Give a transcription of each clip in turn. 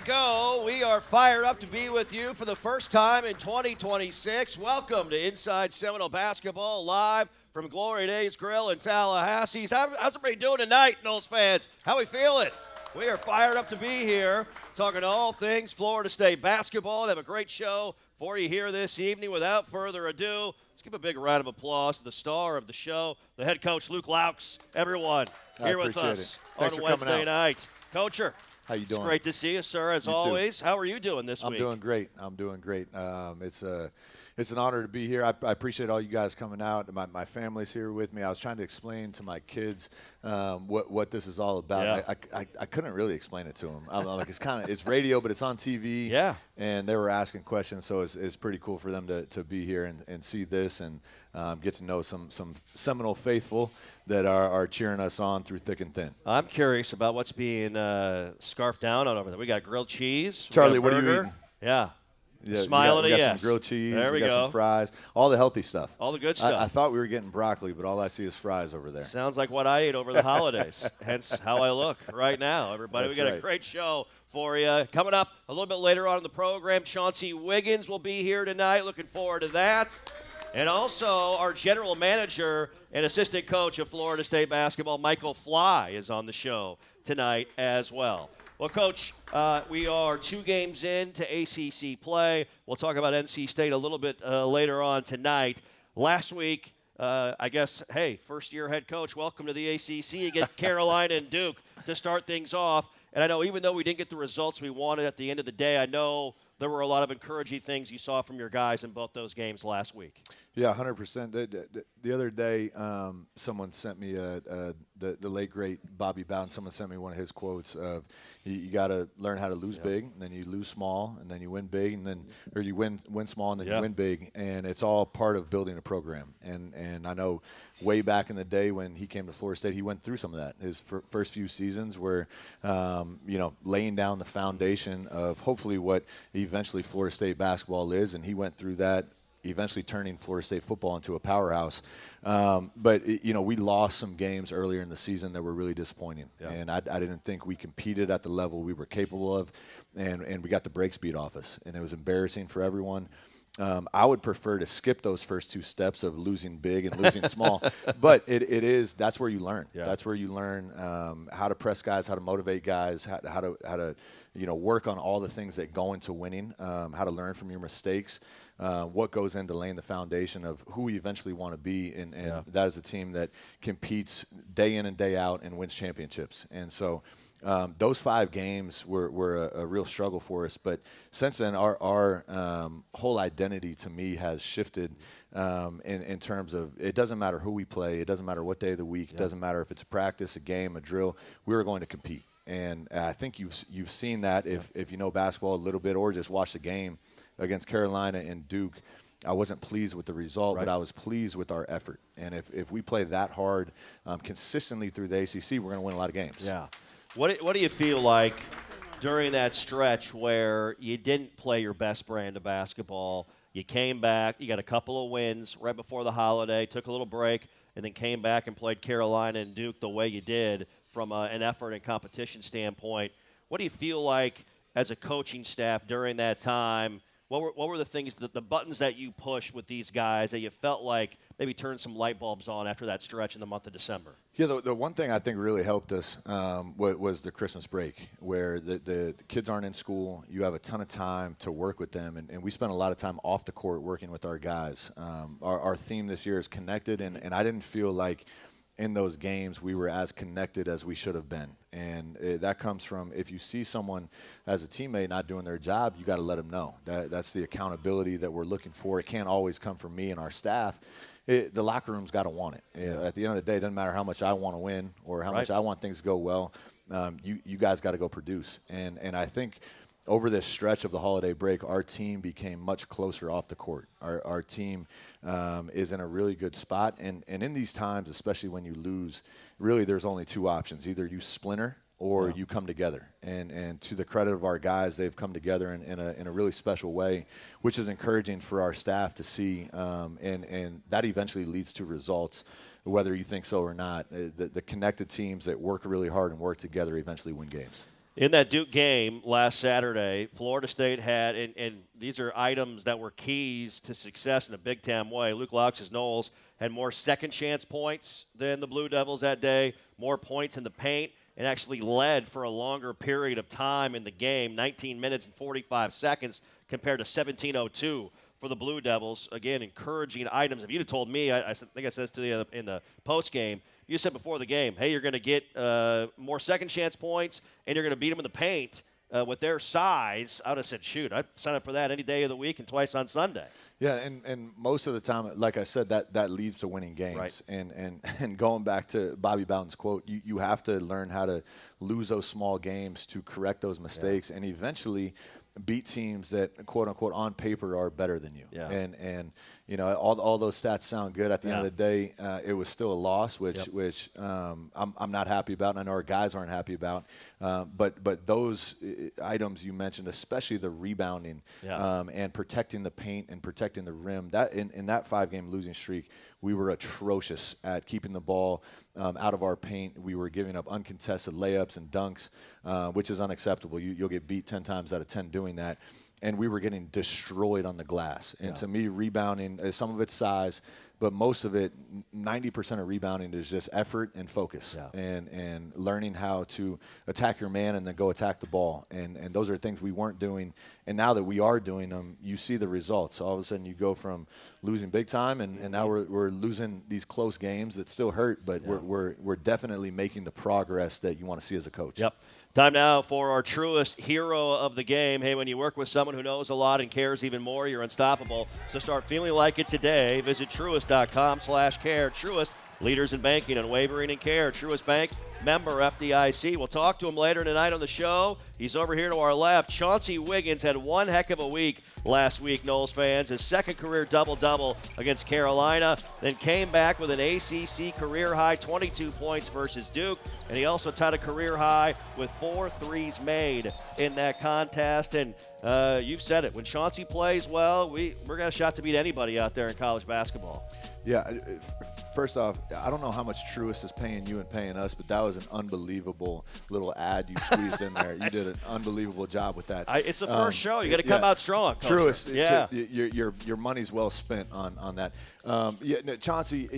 go. We are fired up to be with you for the first time in 2026. Welcome to Inside Seminole Basketball, live from Glory Days Grill in Tallahassee. How's everybody doing tonight, Knowles fans? How we feeling? We are fired up to be here, talking all things Florida State basketball. They have a great show for you here this evening. Without further ado, let's give a big round of applause to the star of the show, the head coach, Loucks. Everyone here with us on Wednesday night. Coacher. How you doing? It's great to see you, sir, as always. How are you doing this week? I'm doing great. It's an honor to be here. I appreciate all you guys coming out. My family's here with me. I was trying to explain to my kids what this is all about. Yeah. I couldn't really explain it to them. I'm like, it's radio, but it's on TV. Yeah. And they were asking questions, so it's pretty cool for them to be here and see this and get to know some Seminole faithful that are cheering us on through thick and thin. I'm curious about what's being scarfed down on over there. We got grilled cheese. Charlie, what are you eating? Yeah. Yeah, Smiling we got yes. some grilled cheese. There we got go. Some fries. All the healthy stuff. All the good stuff. I thought we were getting broccoli, but all I see is fries over there. Sounds like what I ate over the holidays. Hence how I look right now, everybody. That's we got right. a great show for you. Coming up a little bit later on in the program, Chauncey Wiggins will be here tonight. Looking forward to that. And also our general manager and assistant coach of Florida State basketball, Michael Fly, is on the show tonight as well. Well, Coach, we are 2 games into ACC play. We'll talk about NC State a little bit later on tonight. Last week, I guess, hey, first-year head coach, welcome to the ACC. You get Carolina and Duke to start things off. And I know even though we didn't get the results we wanted at the end of the day, I know there were a lot of encouraging things you saw from your guys in both those games last week. Yeah, 100%. The other day, someone sent me the late, great Bobby Bowden. Someone sent me one of his quotes of, you got to learn how to lose big, and then you lose small, and then you win big, and then or you win small, and then you win big. And it's all part of building a program. And I know way back in the day when he came to Florida State, he went through some of that. His first few seasons were, laying down the foundation of hopefully what eventually Florida State basketball is, and he went through that, eventually turning Florida State football into a powerhouse. But we lost some games earlier in the season that were really disappointing. Yeah. And I didn't think we competed at the level we were capable of, and we got the brakes beat off us. And it was embarrassing for everyone. I would prefer to skip those first 2 steps of losing big and losing small, but that's where you learn. Yeah. That's where you learn how to press guys, how to motivate guys, how to work on all the things that go into winning, how to learn from your mistakes, what goes into laying the foundation of who we eventually want to be, and that is a team that competes day in and day out and wins championships. And so those 5 games were a real struggle for us. But since then, our whole identity to me has shifted in terms of it doesn't matter who we play. It doesn't matter what day of the week. It doesn't matter if it's a practice, a game, a drill. We're going to compete. And I think you've seen that if you know basketball a little bit or just watch the game against Carolina and Duke. I wasn't pleased with the result, but I was pleased with our effort. And if we play that hard consistently through the ACC, we're going to win a lot of games. Yeah. What do you feel like during that stretch where you didn't play your best brand of basketball? You came back, you got a couple of wins right before the holiday, took a little break, and then came back and played Carolina and Duke the way you did from an effort and competition standpoint. What do you feel like as a coaching staff during that time? What were the things, the buttons that you pushed with these guys that you felt like maybe turned some light bulbs on after that stretch in the month of December? Yeah, the one thing I think really helped us was the Christmas break, where the kids aren't in school. You have a ton of time to work with them, and we spent a lot of time off the court working with our guys. Our theme this year is connected, and I didn't feel like in those games we were as connected as we should have been. And that comes from, if you see someone as a teammate not doing their job, you got to let them know. That's the accountability that we're looking for. It can't always come from me and our staff. The locker room's got to want it. At the end of the day, it doesn't matter how much I want to win or how much I want things to go well. You guys got to go produce. And I think over this stretch of the holiday break, our team became much closer off the court. Our team is in a really good spot. And in these times, especially when you lose, really there's only 2 options. Either you splinter or you come together. And to the credit of our guys, they've come together in a really special way, which is encouraging for our staff to see. And that eventually leads to results, whether you think so or not. The connected teams that work really hard and work together eventually win games. In that Duke game last Saturday, Florida State had, and these are items that were keys to success in a big-time way. Loucks' Seminoles had more second-chance points than the Blue Devils that day, more points in the paint, and actually led for a longer period of time in the game, 19 minutes and 45 seconds compared to 17:02 for the Blue Devils. Again, encouraging items. If you'd have told me, I think I said this to you in the post game, you said before the game, hey, you're going to get more second chance points and you're going to beat them in the paint with their size, I would have said, shoot, I'd sign up for that any day of the week and twice on Sunday. Yeah, and most of the time, like I said, that leads to winning games. Right. And going back to Bobby Bowden's quote, you have to learn how to lose those small games to correct those mistakes and eventually beat teams that, quote unquote, on paper are better than you. Yeah. And you know, all those stats sound good. At the end of the day, it was still a loss, which I'm not happy about, and I know our guys aren't happy about. But those items you mentioned, especially the rebounding and protecting the paint and protecting the rim, that in that 5-game losing streak, we were atrocious at keeping the ball out of our paint. We were giving up uncontested layups and dunks, which is unacceptable. You'll get beat 10 times out of 10 doing that. And we were getting destroyed on the glass. And to me, rebounding, some of it's size, but most of it, 90% of rebounding is just effort and focus and learning how to attack your man and then go attack the ball. And those are things we weren't doing. And now that we are doing them, you see the results. So all of a sudden you go from losing big time and now we're losing these close games that still hurt, but we're definitely making the progress that you want to see as a coach. Yep. Time now for our truest hero of the game. Hey, when you work with someone who knows a lot and cares even more, you're unstoppable. So start feeling like it today. Visit Truist.com/care. Truist, leaders in banking, unwavering in care. Truist Bank, member FDIC. We'll talk to him later tonight on the show. He's over here to our left. Chauncey Wiggins had one heck of a week last week, Noles fans. His second career double-double against Carolina, then came back with an ACC career-high 22 points versus Duke, and he also tied a career high with 4 threes made in that contest. And you've said it. When Chauncey plays well, we're got a shot to beat anybody out there in college basketball. Yeah, first off, I don't know how much Truist is paying you and paying us, but that was an unbelievable little ad you squeezed in there. You did an unbelievable job with that. It's the first show. You got to come out strong, Coach. Truist, your money's well spent on that. Chauncey,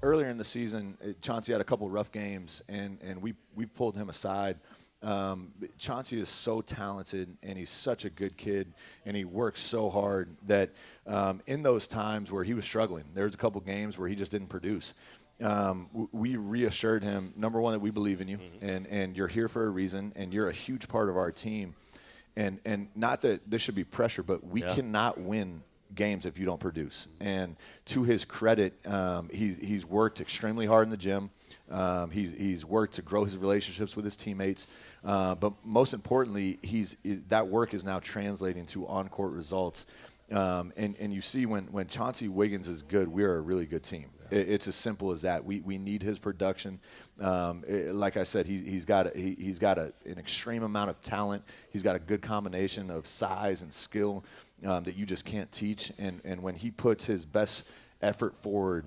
earlier in the season, Chauncey had a couple rough games, and we pulled him aside. Chauncey is so talented, and he's such a good kid, and he works so hard that in those times where he was struggling, there was a couple games where he just didn't produce. We reassured him, number one, that we believe in you, and you're here for a reason, and you're a huge part of our team. And not that this should be pressure, but we cannot win games if you don't produce. And to his credit, he's worked extremely hard in the gym. He's worked to grow his relationships with his teammates. But most importantly, that work is now translating to on-court results. And you see when Chauncey Wiggins is good, we're a really good team. It's as simple as that. We need his production. Like I said, he's got an extreme amount of talent. He's got a good combination of size and skill that you just can't teach. And when he puts his best effort forward,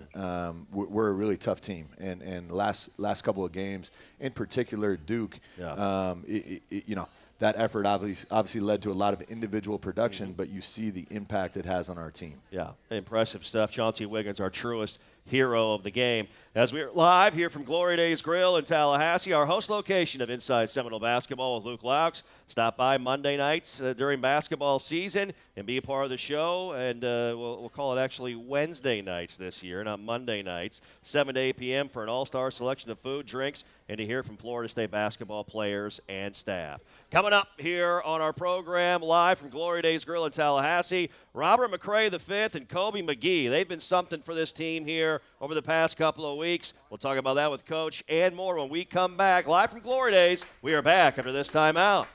we're a really tough team. And last couple of games, in particular Duke, that effort obviously led to a lot of individual production, but you see the impact it has on our team. Yeah, impressive stuff. Chauncey Wiggins, our truest hero of the game. As we're live here from Glory Days Grill in Tallahassee, our host location of Inside Seminole Basketball with Loucks. Stop by Monday nights during basketball season and be a part of the show. And we'll call it actually Wednesday nights this year, not Monday nights, 7 to 8 p.m. for an all-star selection of food, drinks, and to hear from Florida State basketball players and staff. Coming up here on our program, live from Glory Days Grill in Tallahassee, Robert McCray V and Kobe McGee. They've been something for this team here over the past couple of weeks. We'll talk about that with Coach and more when we come back. Live from Glory Days, we are back after this timeout.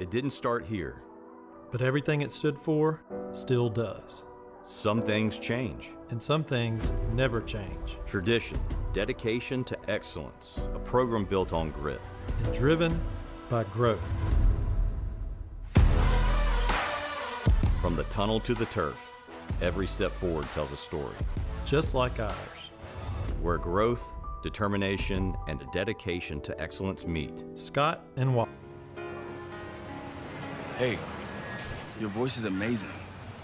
It didn't start here. But everything it stood for still does. Some things change. And some things never change. Tradition, dedication to excellence, a program built on grit. And driven by growth. From the tunnel to the turf, every step forward tells a story. Just like ours. Where growth determination, and a dedication to excellence meet. Scott and Walt. Hey, your voice is amazing.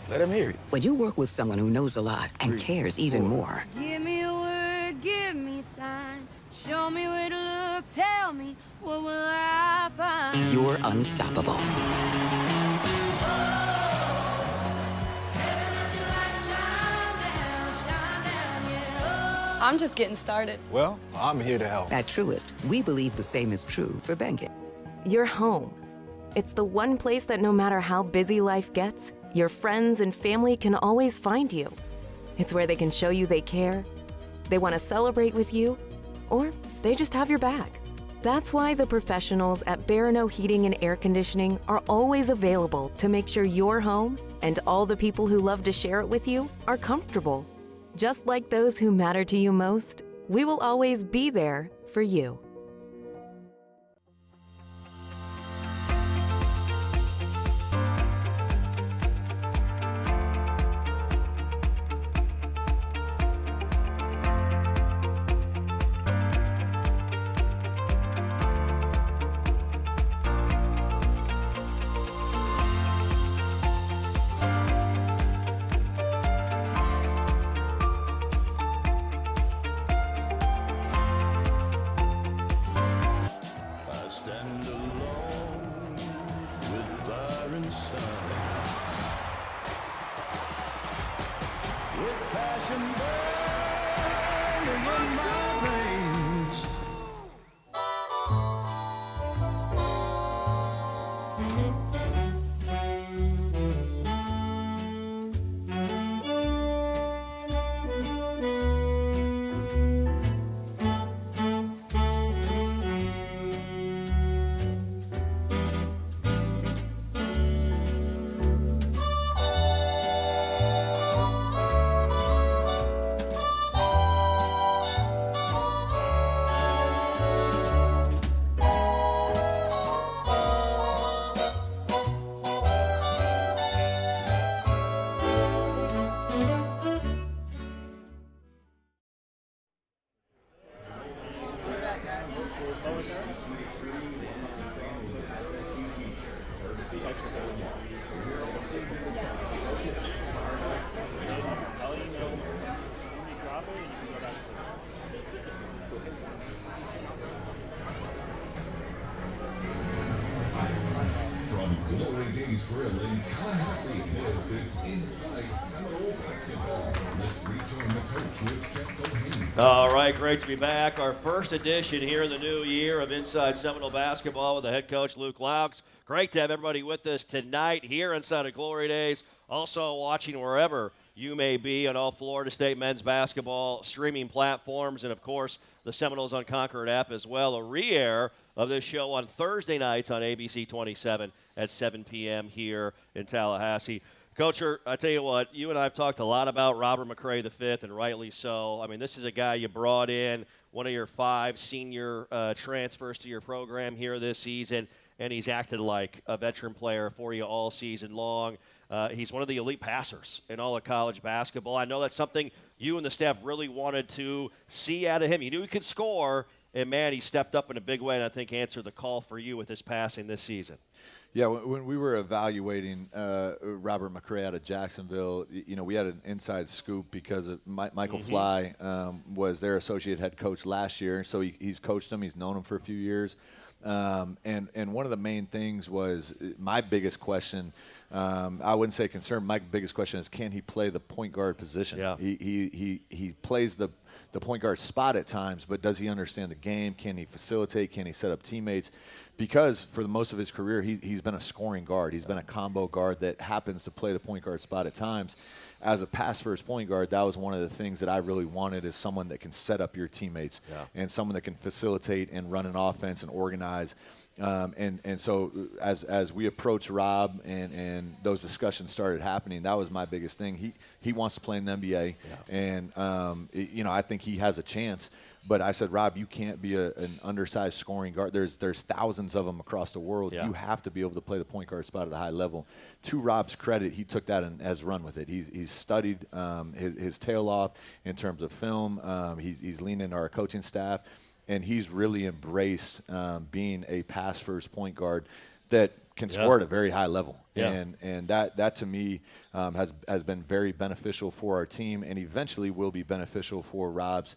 Let him hear it. When you work with someone who knows a lot and cares even more, Give me a word, give me a sign. Show me where to look, tell me what will I find. you're unstoppable. I'm just getting started. Well, I'm here to help. At Truist, we believe the same is true for banking. Your home. It's the one place that no matter how busy life gets, your friends and family can always find you. It's where they can show you they care, they want to celebrate with you, or they just have your back. That's why the professionals at Barano Heating and Air Conditioning are always available to make sure your home and all the people who love to share it with you are comfortable. Just like those who matter to you most, we will always be there for you. From Glory Days Grill in Tallahassee, this is Inside Seminole Basketball. Let's rejoin the coach with Jeff Culhane. All right, great to be back. Our first edition here in the new year of Inside Seminole Basketball with the head coach, Loucks. Great to have everybody with us tonight here inside of Glory Days. Also watching wherever you may be on all Florida State men's basketball streaming platforms, and, of course, the Seminoles Unconquered app as well. A re-air of this show on Thursday nights on ABC 27 at 7 p.m. here in Tallahassee. Coach, I tell you what, you and I have talked a lot about Robert McCray V, and rightly so. I mean, this is a guy you brought in, one of your 5 senior transfers to your program here this season, and he's acted like a veteran player for you all season long. He's one of the elite passers in all of college basketball. I know that's something you and the staff really wanted to see out of him. You knew he could score, and, man, he stepped up in a big way and I think answered the call for you with his passing this season. Yeah, when we were evaluating Robert McCray out of Jacksonville, we had an inside scoop because of Michael Fly was their associate head coach last year, so he's coached him. He's known him for a few years. And one of the main things was my biggest question, I wouldn't say concern, my biggest question is, can he play the point guard position? Yeah. He plays the point guard spot at times, but does he understand the game? Can he facilitate? Can he set up teammates? Because for the most of his career, he's been a scoring guard. He's been a combo guard that happens to play the point guard spot at times. As a pass-first point guard, that was one of the things that I really wanted, is someone that can set up your teammates and someone that can facilitate and run an offense and organize. And so as we approached Rob and those discussions started happening, that was my biggest thing. He wants to play in the NBA, and I think he has a chance. But I said, Rob, you can't be an undersized scoring guard. There's thousands of them across the world. Yeah. You have to be able to play the point guard spot at a high level. To Rob's credit, he took that and has run with it. He's studied his tail off in terms of film. He's leaned into our coaching staff, and he's really embraced being a pass-first point guard that can score at a very high level. Yeah. And that to me has been very beneficial for our team, and eventually will be beneficial for Rob's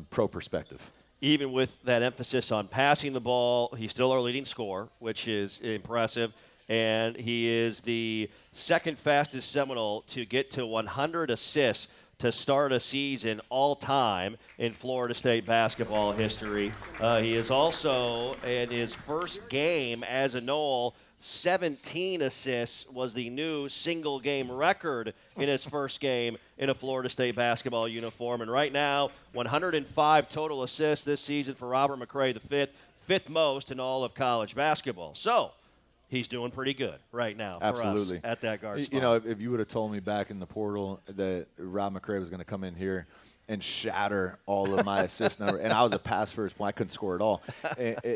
pro perspective. Even with that emphasis on passing the ball, he's still our leading scorer, which is impressive. And he is the second fastest Seminole to get to 100 assists to start a season all time in Florida State basketball history. He is also, in his first game as a Nole, 17 assists was the new single game record in his first game in a Florida State basketball uniform. And right now, 105 total assists this season for Robert McRae, the fifth most in all of college basketball. So he's doing pretty good right now for us at that guard spot. You know, if you would have told me back in the portal that Rob McRae was going to come in here and shatter all of my assist number, and I was a pass first point, I couldn't score at all,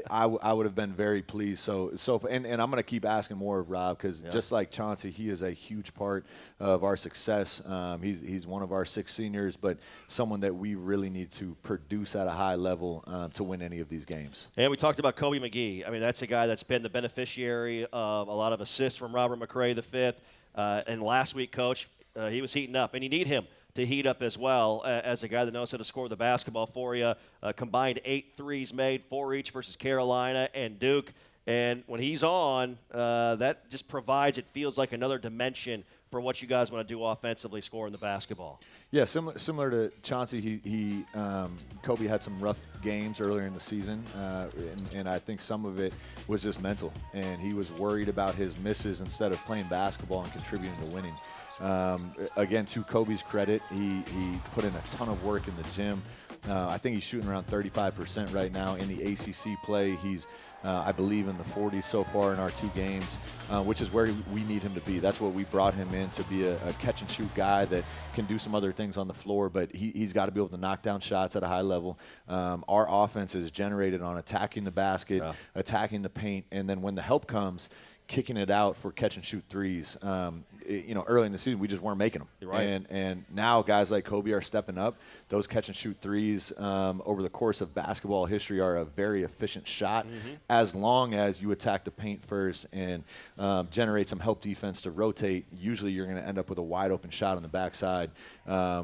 I would have been very pleased. And I'm going to keep asking more of Rob, because just like Chauncey, he is a huge part of our success. He's one of our 6 seniors, but someone that we really need to produce at a high level to win any of these games. And we talked about Kobe McGee. I mean, that's a guy that's been the beneficiary of a lot of assists from Robert McRae the fifth. And last week, Coach, he was heating up, and you need him to heat up as well as a guy that knows how to score the basketball for you. Combined 8 threes made, 4 each versus Carolina and Duke. And when he's on, that just provides, it feels like another dimension for what you guys want to do offensively, scoring the basketball. Yeah, similar to Chauncey, Kobe had some rough games earlier in the season, and I think some of it was just mental. And he was worried about his misses instead of playing basketball and contributing to winning. Again, to Kobe's credit, he put in a ton of work in the gym. I think he's shooting around 35% right now in the ACC play. He's, I believe, in the 40s so far in our 2 games, which is where we need him to be. That's what we brought him in, to be a catch-and-shoot guy that can do some other things on the floor, but he's got to be able to knock down shots at a high level. Our offense is generated on attacking the basket, attacking the paint, and then when the help comes, kicking it out for catch-and-shoot threes. Early in the season, we just weren't making them. Right. And now guys like Kobe are stepping up. Those catch-and-shoot threes over the course of basketball history are a very efficient shot, as long as you attack the paint first and generate some help defense to rotate. Usually you're going to end up with a wide-open shot on the backside,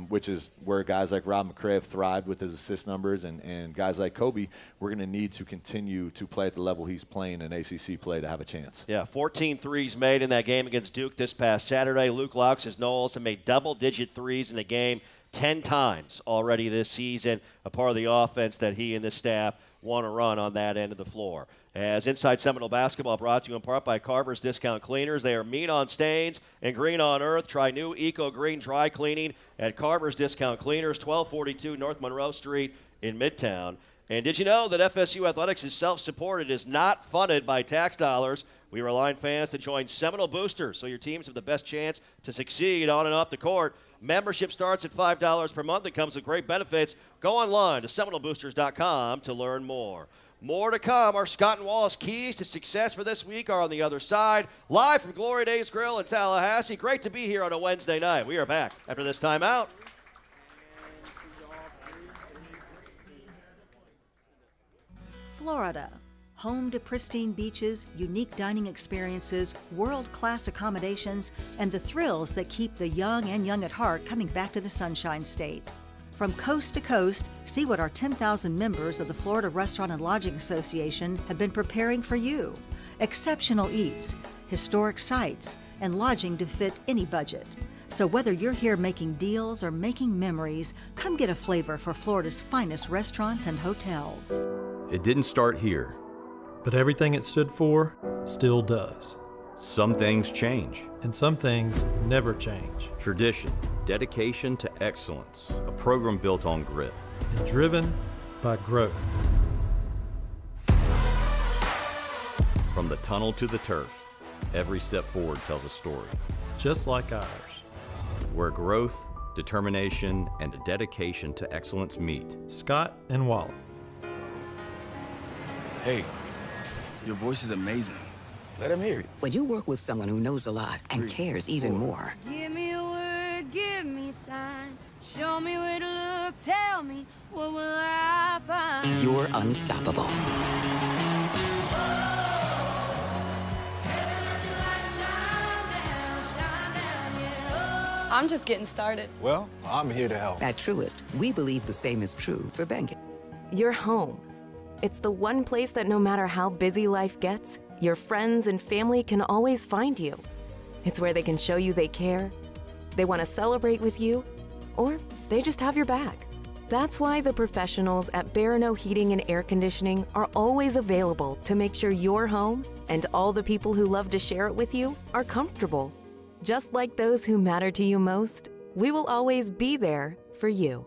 which is where guys like Rob McRae have thrived with his assist numbers, and guys like Kobe, we're going to need to continue to play at the level he's playing in ACC play to have a chance. Yeah, 14 threes made in that game against Duke this past Saturday. Loucks, his Noles, have made double-digit threes in the game 10 times already this season, a part of the offense that he and the staff want to run on that end of the floor. As Inside Seminole Basketball brought to you in part by Carver's Discount Cleaners. They are mean on stains and green on earth. Try new Eco Green Dry Cleaning at Carver's Discount Cleaners, 1242 North Monroe Street in Midtown. And did you know that FSU Athletics is self-supported, is not funded by tax dollars? We rely on fans to join Seminole Boosters so your teams have the best chance to succeed on and off the court. Membership starts at $5 per month. It comes with great benefits. Go online to SeminoleBoosters.com to learn more. More to come. Our Scott and Wallace keys to success for this week are on the other side. Live from Glory Days Grill in Tallahassee. Great to be here on a Wednesday night. We are back after this timeout. Florida, home to pristine beaches, unique dining experiences, world-class accommodations, and the thrills that keep the young and young at heart coming back to the Sunshine State. From coast to coast, see what our 10,000 members of the Florida Restaurant and Lodging Association have been preparing for you. Exceptional eats, historic sites, and lodging to fit any budget. So whether you're here making deals or making memories, come get a flavor for Florida's finest restaurants and hotels. It didn't start here. But everything it stood for still does. Some things change. And some things never change. Tradition, dedication to excellence, a program built on grit. And driven by growth. From the tunnel to the turf, every step forward tells a story. Just like ours. Where growth, determination, and a dedication to excellence meet. Scott and Wally. Hey, your voice is amazing. Let him hear it. When you work with someone who knows a lot and cares even more, Give me a word, give me a sign. Show me where to look, tell me what will I find. you're unstoppable. I'm just getting started. Well, I'm here to help. At Truist, we believe the same is true for banking. Your home. It's the one place that no matter how busy life gets, your friends and family can always find you. It's where they can show you they care, they want to celebrate with you, or they just have your back. That's why the professionals at Barano Heating and Air Conditioning are always available to make sure your home and all the people who love to share it with you are comfortable. Just like those who matter to you most, we will always be there for you.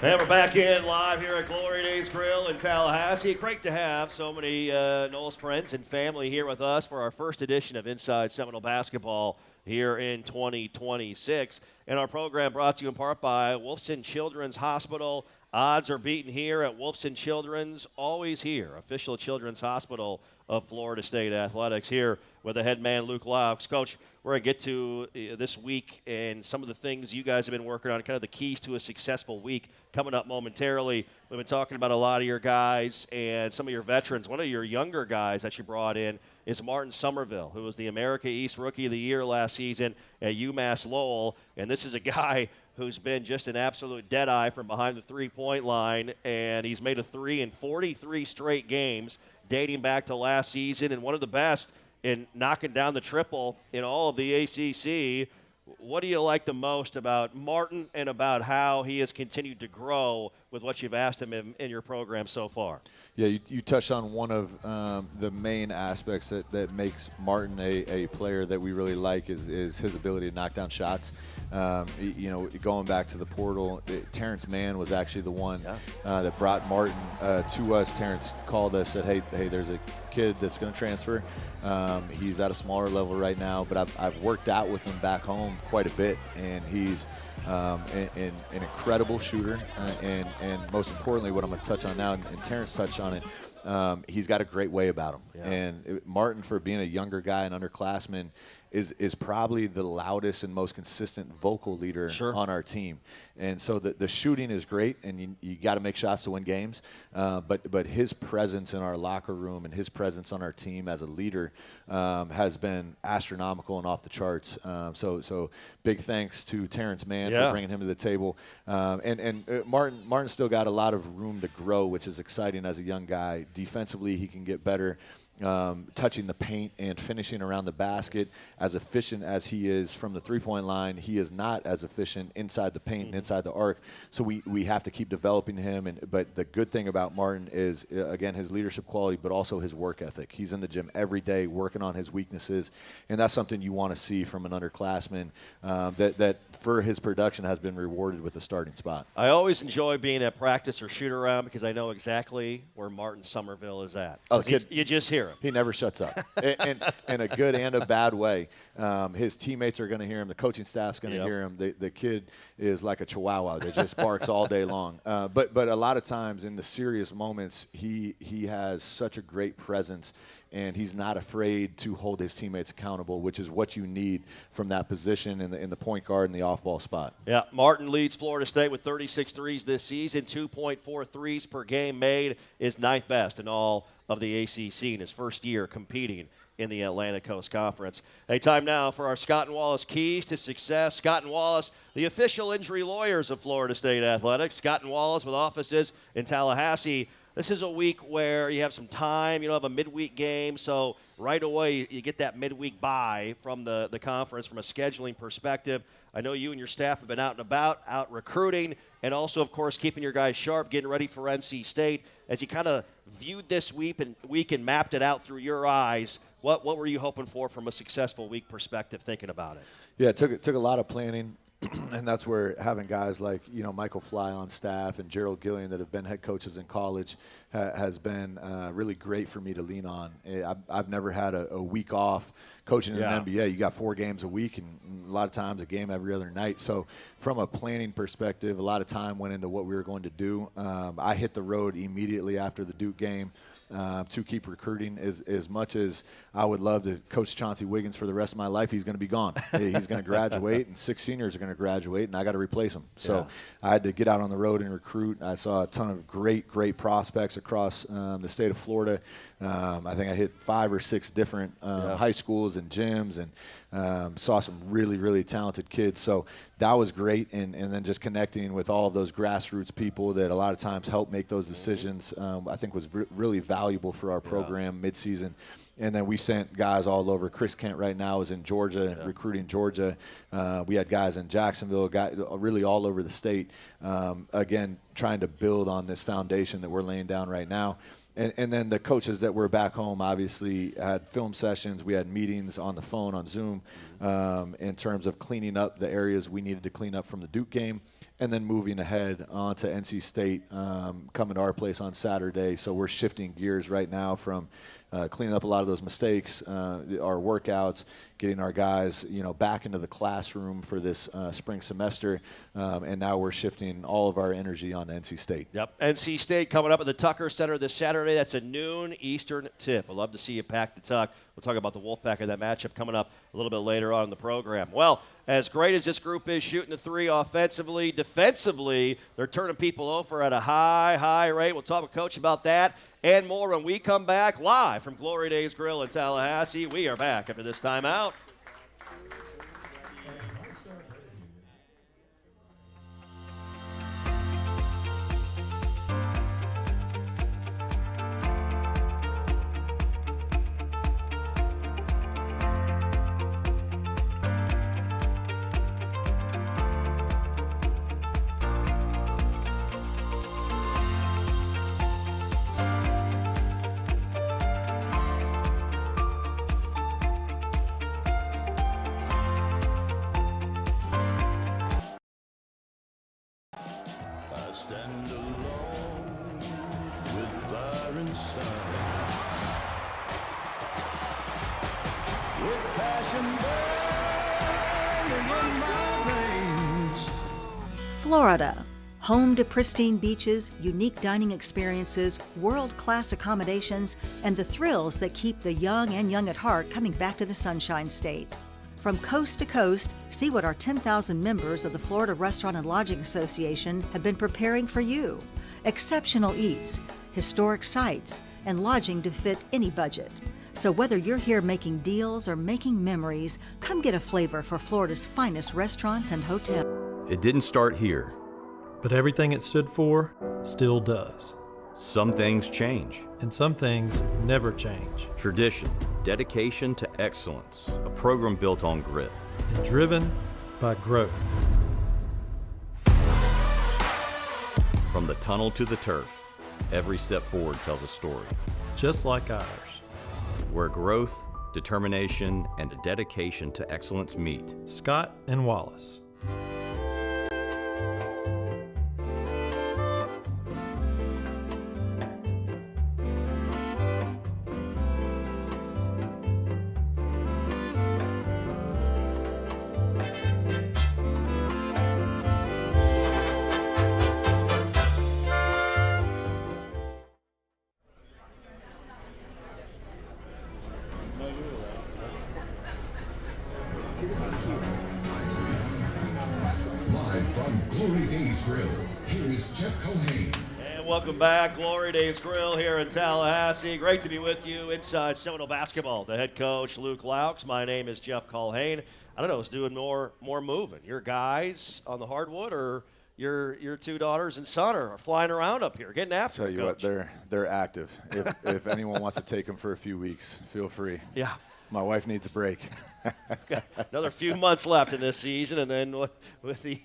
And we're back in live here at Glory Days Grill in Tallahassee. Great to have so many Knowles friends and family here with us for our first edition of Inside Seminole Basketball here in 2026. And our program brought to you in part by Wolfson Children's Hospital. Odds are beaten here at Wolfson Children's, always here, official children's hospital of Florida State Athletics, here with the head man, Luke Loucks. Coach, we're going to get to this week and some of the things you guys have been working on, kind of the keys to a successful week coming up momentarily. We've been talking about a lot of your guys and some of your veterans. One of your younger guys that you brought in is Martin Somerville, who was the America East Rookie of the Year last season at UMass Lowell. And this is a guy who's been just an absolute deadeye from behind the three-point line, and he's made a three in 43 straight games dating back to last season, and one of the best in knocking down the triple in all of the ACC. What do you like the most about Martin and about how he has continued to grow with what you've asked him in your program so far? Yeah, you touched on one of the main aspects that makes Martin a player that we really like is his ability to knock down shots. Going back to the portal, Terrence Mann was actually the one that brought Martin to us. Terrence called us, said, hey, there's a kid that's going to transfer. He's at a smaller level right now, but I've worked out with him back home quite a bit, and he's an incredible shooter, and most importantly, what I'm going to touch on now, and Terrence touched on it, he's got a great way about him. Yeah. And Martin, for being a younger guy, an underclassman, is probably the loudest and most consistent vocal leader on our team. And so the shooting is great, and you got to make shots to win games. But his presence in our locker room and his presence on our team as a leader has been astronomical and off the charts. So big thanks to Terrence Mann for bringing him to the table. And Martin's still got a lot of room to grow, which is exciting as a young guy. Defensively, he can get better. touching the paint and finishing around the basket. As efficient as he is from the three-point line, he is not as efficient inside the paint and inside the arc. So we have to keep developing him. But the good thing about Martin is, again, his leadership quality, but also his work ethic. He's in the gym every day working on his weaknesses, and that's something you want to see from an underclassman that for his production has been rewarded with a starting spot. I always enjoy being at practice or shoot around because I know exactly where Martin Somerville is at. Oh, kid, you just hear him. He never shuts up, in a good and a bad way. His teammates are going to hear him. The coaching staff's going to hear him. The kid is like a chihuahua that just barks all day long. But a lot of times in the serious moments, he has such a great presence, and he's not afraid to hold his teammates accountable, which is what you need from that position in the point guard and the off-ball spot. Yeah, Martin leads Florida State with 36 threes this season. 2.4 threes per game made, is ninth best in all of the ACC in his first year competing in the Atlantic Coast Conference. Hey, time now for our Scott and Wallace Keys to Success. Scott and Wallace, the official injury lawyers of Florida State Athletics. Scott and Wallace with offices in Tallahassee. This is a week where you have some time. You don't have a midweek game, so right away you get that midweek bye from the conference from a scheduling perspective. I know you and your staff have been out and about, out recruiting, and also, of course, keeping your guys sharp, getting ready for NC State. As you kind of viewed this week and mapped it out through your eyes, what were you hoping for from a successful week perspective thinking about it? Yeah, it took a lot of planning. And that's where having guys like, Michael Fly on staff and Gerald Gillian that have been head coaches in college has been really great for me to lean on. I've never had a week off coaching in the NBA. You got 4 games a week and a lot of times a game every other night. So from a planning perspective, a lot of time went into what we were going to do. I hit the road immediately after the Duke game. To keep recruiting. As much as I would love to coach Chauncey Wiggins for the rest of my life, he's going to be gone. He's going to graduate, and 6 seniors are going to graduate, and I got to replace him. So I had to get out on the road and recruit. I saw a ton of great prospects across the state of Florida. I think I hit 5 or 6 different high schools and gyms, and saw some really, really talented kids. So that was great, and then just connecting with all of those grassroots people that a lot of times help make those decisions, I think was really valuable for our program midseason. And then we sent guys all over. Chris Kent right now is in Georgia, recruiting Georgia. We had guys in Jacksonville, really all over the state, again, trying to build on this foundation that we're laying down right now. And then the coaches that were back home obviously had film sessions. We had meetings on the phone, on Zoom, in terms of cleaning up the areas we needed to clean up from the Duke game, and then moving ahead onto NC State, coming to our place on Saturday. So we're shifting gears right now from cleaning up a lot of those mistakes, our workouts, getting our guys, back into the classroom for this spring semester, and now we're shifting all of our energy on NC State. Yep, NC State coming up at the Tucker Center this Saturday. That's a noon Eastern tip. I'd love to see you pack the Tuck. We'll talk about the Wolfpack and that matchup coming up a little bit later on in the program. Well, as great as this group is shooting the 3 offensively, defensively, they're turning people over at a high rate. We'll talk with Coach about that and more when we come back live from Glory Days Grill in Tallahassee. We are back after this timeout. Stand alone with fire inside, with passion burning in my veins. Florida, home to pristine beaches, unique dining experiences, world-class accommodations, and the thrills that keep the young and young at heart coming back to the Sunshine State. From coast to coast, see what our 10,000 members of the Florida Restaurant and Lodging Association have been preparing for you. Exceptional eats, historic sites, and lodging to fit any budget. So whether you're here making deals or making memories, come get a flavor for Florida's finest restaurants and hotels. It didn't start here. But everything it stood for still does. Some things change. And some things never change. Tradition, dedication to excellence, a program built on grit. And driven by growth. From the tunnel to the turf, every step forward tells a story. Just like ours. Where growth, determination, and a dedication to excellence meet. Scott and Wallace. Live from Glory Days Grill, here is Jeff Culhane. And welcome back, Glory Days Grill here in Tallahassee. Great to be with you inside Seminole basketball. The head coach, Loucks. My name is Jeff Culhane. I don't know, who's doing more moving? Your guys on the hardwood, or your two daughters and son are flying around up here, getting after it, Tell you Coach? what, they're active. If anyone wants to take them for a few weeks, feel free. Yeah. My wife needs a break. Another few months left in this season, and then with the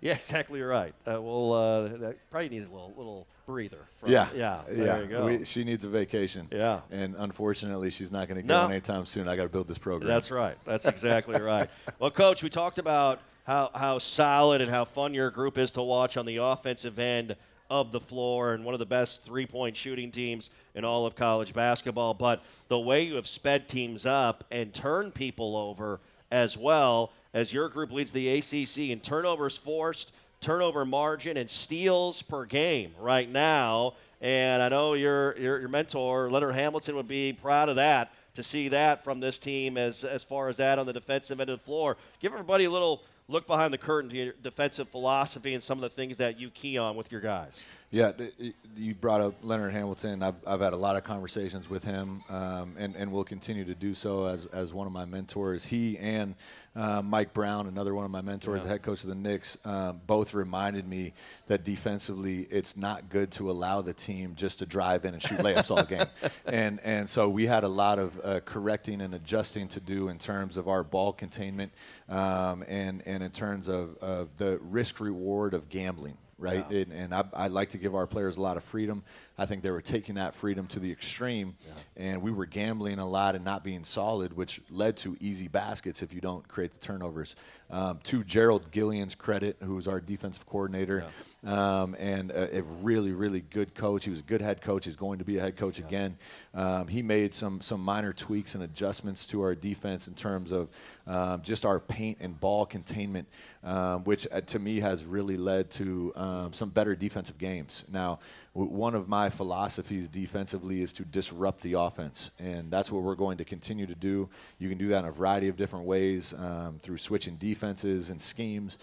yeah, exactly right. We'll probably need a little breather. Yeah. There you go. She needs a vacation. Yeah. And unfortunately, she's not going to No. go anytime soon. I got to build this program. That's right. That's exactly right. Well, Coach, we talked about how solid and how fun your group is to watch on the offensive end of the floor, and one of the best three-point shooting teams in all of college basketball. But the way you have sped teams up and turned people over as well, as your group leads the ACC in turnovers forced, turnover margin, and steals per game right now. And I know your mentor, Leonard Hamilton, would be proud of that, to see that from this team as far as that on the defensive end of the floor. Give everybody a little look behind the curtain to your defensive philosophy and some of the things that you key on with your guys. Yeah, you brought up Leonard Hamilton. I've had a lot of conversations with him, and will continue to do so as one of my mentors. He and Mike Brown, another one of my mentors, the head coach of the Knicks, both reminded me that defensively it's not good to allow the team just to drive in and shoot layups all game. And so we had a lot of correcting and adjusting to do in terms of our ball containment, and in terms of the risk reward of gambling. Right, Yeah. and I like to give our players a lot of freedom. I think they were taking that freedom to the extreme, and we were gambling a lot and not being solid, which led to easy baskets if you don't create the turnovers. To Gerald Gillian's credit, who's our defensive coordinator, and a really, really good coach. He was a good head coach. He's going to be a head coach again. He made some minor tweaks and adjustments to our defense in terms of just our paint and ball containment, which to me has really led to some better defensive games. Now, one of my philosophies defensively is to disrupt the offense, and that's what we're going to continue to do. You can do that in a variety of different ways, through switching defenses and schemes,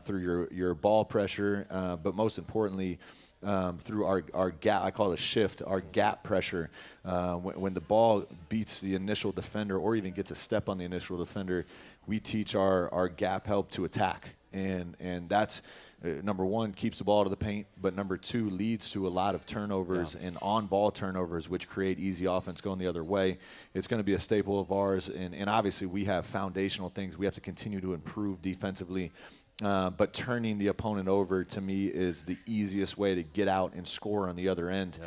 through your ball pressure, but most importantly, through our gap, I call it a shift, our gap pressure. When the ball beats the initial defender or even gets a step on the initial defender, we teach our gap help to attack. And that's, number one, keeps the ball to the paint, but number two, leads to a lot of turnovers and on-ball turnovers, which create easy offense going the other way. It's going to be a staple of ours, and obviously we have foundational things we have to continue to improve defensively. But turning the opponent over, to me, is the easiest way to get out and score on the other end,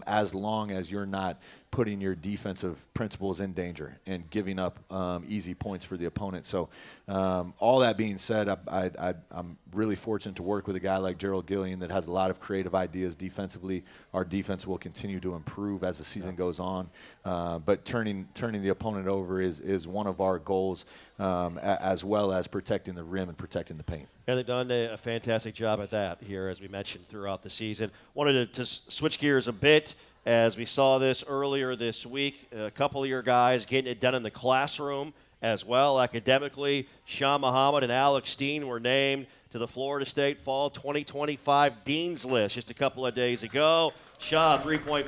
as long as you're not putting your defensive principles in danger and giving up easy points for the opponent. So all that being said, I'm really fortunate to work with a guy like Gerald Gillian that has a lot of creative ideas defensively. Our defense will continue to improve as the season goes on. But turning the opponent over is one of our goals, as well as protecting the rim and protecting the paint. And they've done a fantastic job at that here, as we mentioned, throughout the season. Wanted to switch gears a bit, as we saw this earlier this week. A couple of your guys getting it done in the classroom as well. Academically, Sean Muhammad and Alex Steen were named to the Florida State Fall 2025 Dean's List just a couple of days ago. Sean, 3.50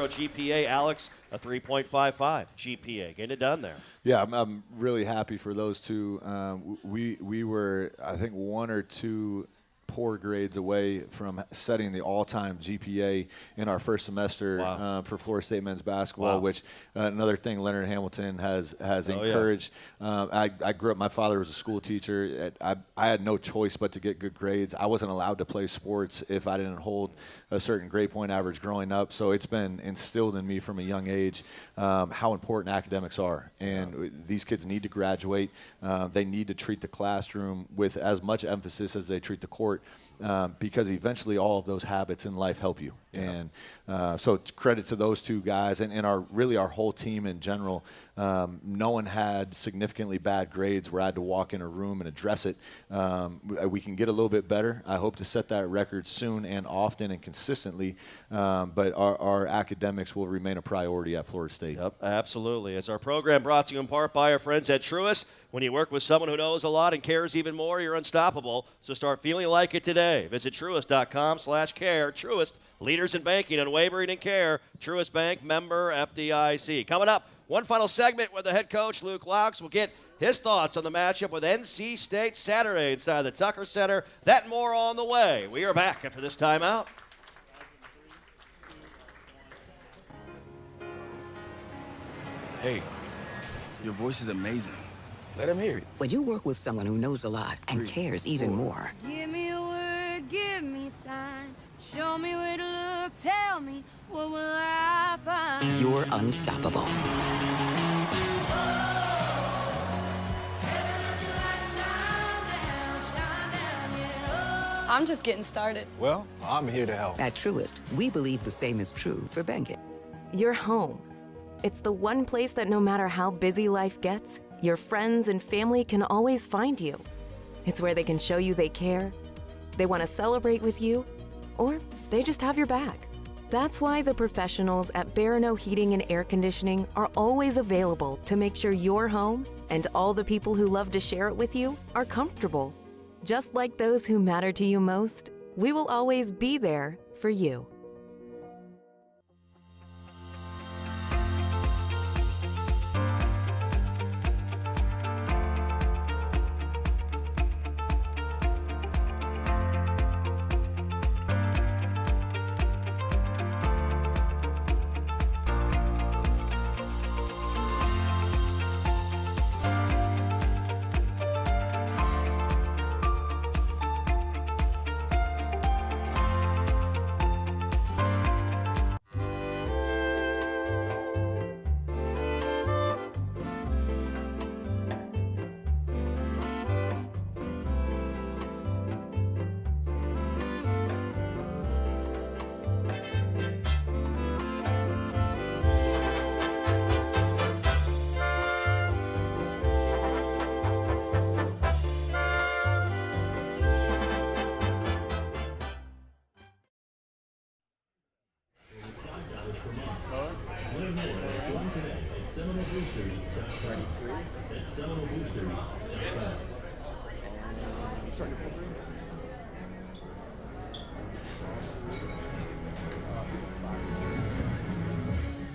GPA. Alex, a 3.55 GPA. Getting it done there. Yeah, I'm really happy for those two. We were, I think, one or two poor grades away from setting the all-time GPA in our first semester for Florida State men's basketball, which another thing Leonard Hamilton has encouraged. I grew up, my father was a school teacher. I had no choice but to get good grades. I wasn't allowed to play sports if I didn't hold a certain grade point average growing up. So it's been instilled in me from a young age how important academics are. And these kids need to graduate. They need to treat the classroom with as much emphasis as they treat the court, because eventually all of those habits in life help you. And so credit to those two guys and our whole team in general. No one had significantly bad grades where I had to walk in a room and address it. We can get a little bit better. I hope to set that record soon and often and consistently, but our academics will remain a priority at Florida State. Yep, absolutely. It's our program brought to you in part by our friends at Truist. When you work with someone who knows a lot and cares even more, you're unstoppable. So start feeling like it today. Visit Truist.com/care. Truist, leaders in banking, unwavering in care. Truist Bank, member FDIC. Coming up, one final segment where the head coach, Loucks, will get his thoughts on the matchup with NC State Saturday inside the Tucker Center. That and more on the way. We are back after this timeout. Hey, your voice is amazing. Let him hear it. When you work with someone who knows a lot and cares even more, Give me a word, give me a sign. Show me where to look, tell me what will I find. you're unstoppable. I'm just getting started. Well, I'm here to help. At Truist, we believe the same is true for banking. Your home. It's the one place that no matter how busy life gets, your friends and family can always find you. It's where they can show you they care, they want to celebrate with you, or they just have your back. That's why the professionals at Barano Heating and Air Conditioning are always available to make sure your home and all the people who love to share it with you are comfortable. Just like those who matter to you most, we will always be there for you.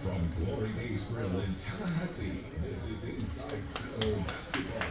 From Glory Days Grill in Tallahassee, this is Inside Seminole Basketball.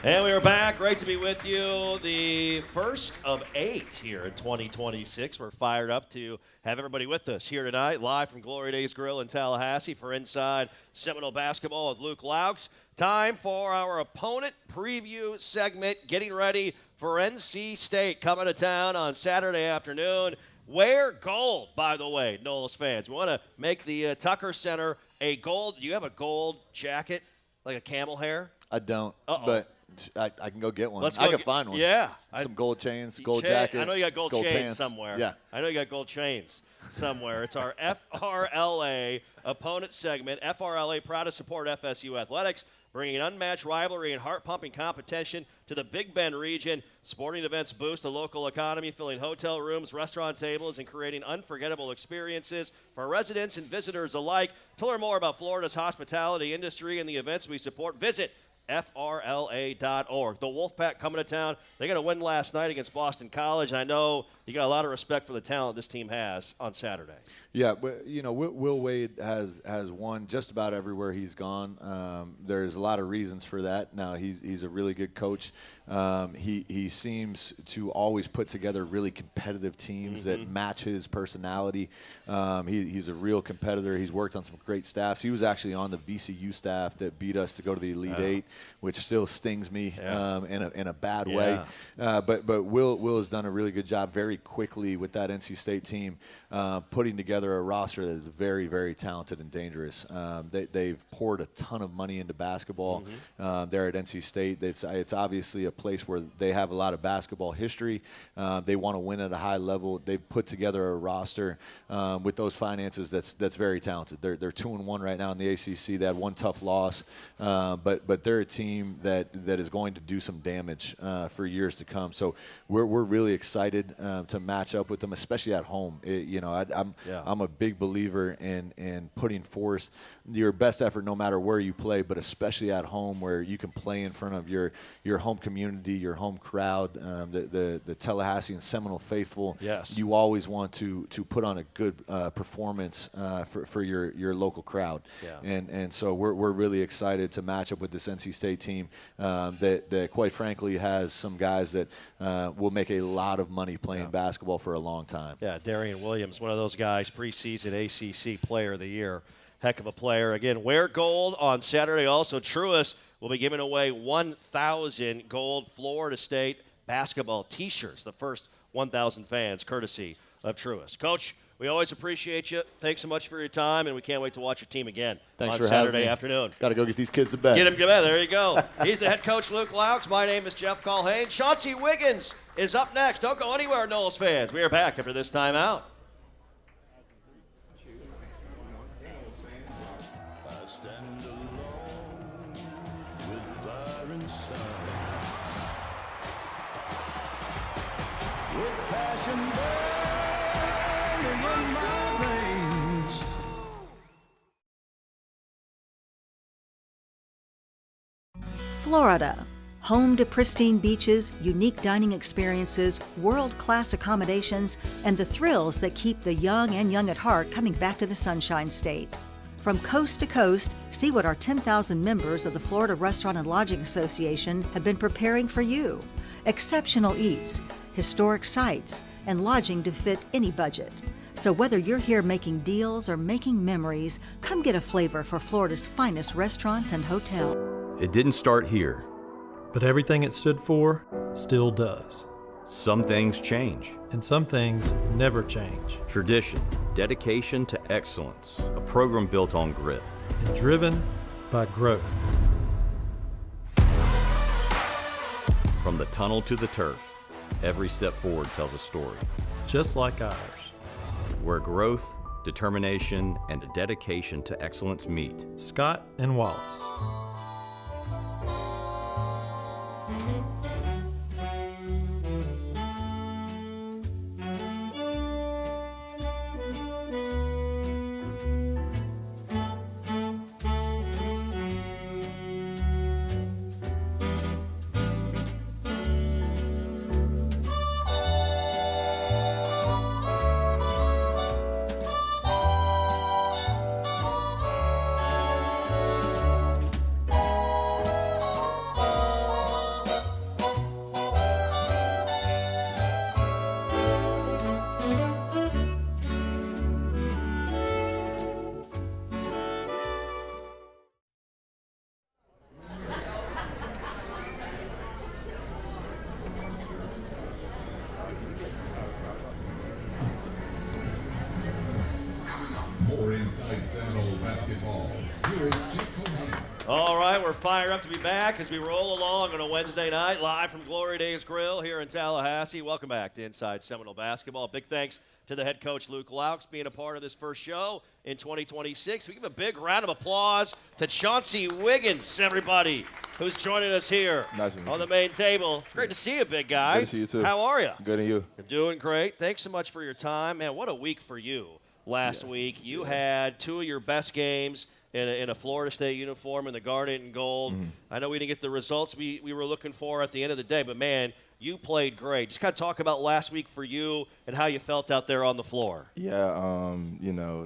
And we are back. Great to be with you. The first of 8 here in 2026. We're fired up to have everybody with us here tonight, live from Glory Days Grill in Tallahassee for Inside Seminole Basketball with Loucks. Time for our opponent preview segment, getting ready for NC State coming to town on Saturday afternoon. Wear gold, by the way, Noles fans. We want to make the Tucker Center a gold. Do you have a gold jacket, like a camel hair? I don't, Uh-oh. but I can go get one. Let's I go can get- find one. Yeah. Some gold chains, gold jacket. I know you got gold chains pants. somewhere. Yeah. I know you got gold chains somewhere. It's our FRLA opponent segment. FRLA proud to support FSU athletics, bringing an unmatched rivalry and heart-pumping competition to the Big Bend region. Sporting events boost the local economy, filling hotel rooms, restaurant tables, and creating unforgettable experiences for residents and visitors alike. To learn more about Florida's hospitality industry and the events we support, visit FRLA.org. The Wolfpack coming to town. They got a win last night against Boston College, and I know you got a lot of respect for the talent this team has on Saturday. Yeah, but you know, Will Wade has won just about everywhere he's gone. There's a lot of reasons for that. Now he's a really good coach. He seems to always put together really competitive teams that match his personality. He's a real competitor. He's worked on some great staffs. He was actually on the VCU staff that beat us to go to the Elite Eight, which still stings me in a bad way. But Will has done a really good job very quickly with that NC State team, putting together a roster that is very, very talented and dangerous. They've poured a ton of money into basketball there at NC State. It's obviously a place where they have a lot of basketball history. They want to win at a high level. They've put together a roster with those finances that's very talented. They're 2-1 right now in the ACC. They had one tough loss, but they're a team that is going to do some damage for years to come. So we're really excited to match up with them, especially at home. I'm a big believer in putting forth your best effort no matter where you play, but especially at home where you can play in front of your home community, your home crowd, the Tallahassee and Seminole faithful. Yes. You always want to put on a good performance for your local crowd. And so we're really excited to match up with this NC State team that quite frankly has some guys that will make a lot of money playing basketball for a long time. Yeah, Darian Williams, one of those guys, preseason ACC Player of the Year. Heck of a player. Again, wear gold on Saturday. Also, Truist will be giving away 1,000 gold Florida State basketball T-shirts. The first 1,000 fans, courtesy of Truist. Coach, we always appreciate you. Thanks so much for your time, and we can't wait to watch your team again Thanks on for Saturday having me. afternoon. Got to go get these kids to bed. Get them to bed. There you go. He's the head coach, Luke Loucks. My name is Jeff Culhane. Chauncey Wiggins is up next. Don't go anywhere, Knowles fans. We are back after this timeout. I stand alone with fire inside, with passion burning in my veins. Florida, home to pristine beaches, unique dining experiences, world-class accommodations, and the thrills that keep the young and young at heart coming back to the Sunshine State. From coast to coast, see what our 10,000 members of the Florida Restaurant and Lodging Association have been preparing for you. Exceptional eats, historic sites, and lodging to fit any budget. So whether you're here making deals or making memories, come get a flavor for Florida's finest restaurants and hotels. It didn't start here. But everything it stood for still does. Some things change. And some things never change. Tradition, dedication to excellence, a program built on grit. And driven by growth. From the tunnel to the turf, every step forward tells a story. Just like ours. Where growth, determination, and a dedication to excellence meet. Scott and Wallace. More inside Seminole basketball. Here is Jeff Culhane. All right, we're fired up to be back as we roll along on a Wednesday night, live from Glory Days Grill here in Tallahassee. Welcome back to Inside Seminole Basketball. Big thanks to the head coach, Luke Loucks, being a part of this first show in 2026. We give a big round of applause to Chauncey Wiggins, everybody, who's joining us here on the main table. Great to see you, big guy. Good to see you, too. How are you? Good, and you? You're doing great. Thanks so much for your time. Man, what a week for you last week. You had two of your best games in a Florida State uniform in the garnet and gold. I know we didn't get the results we were looking for at the end of the day, but, man, you played great. Just kind of talk about last week for you and how you felt out there on the floor. Yeah,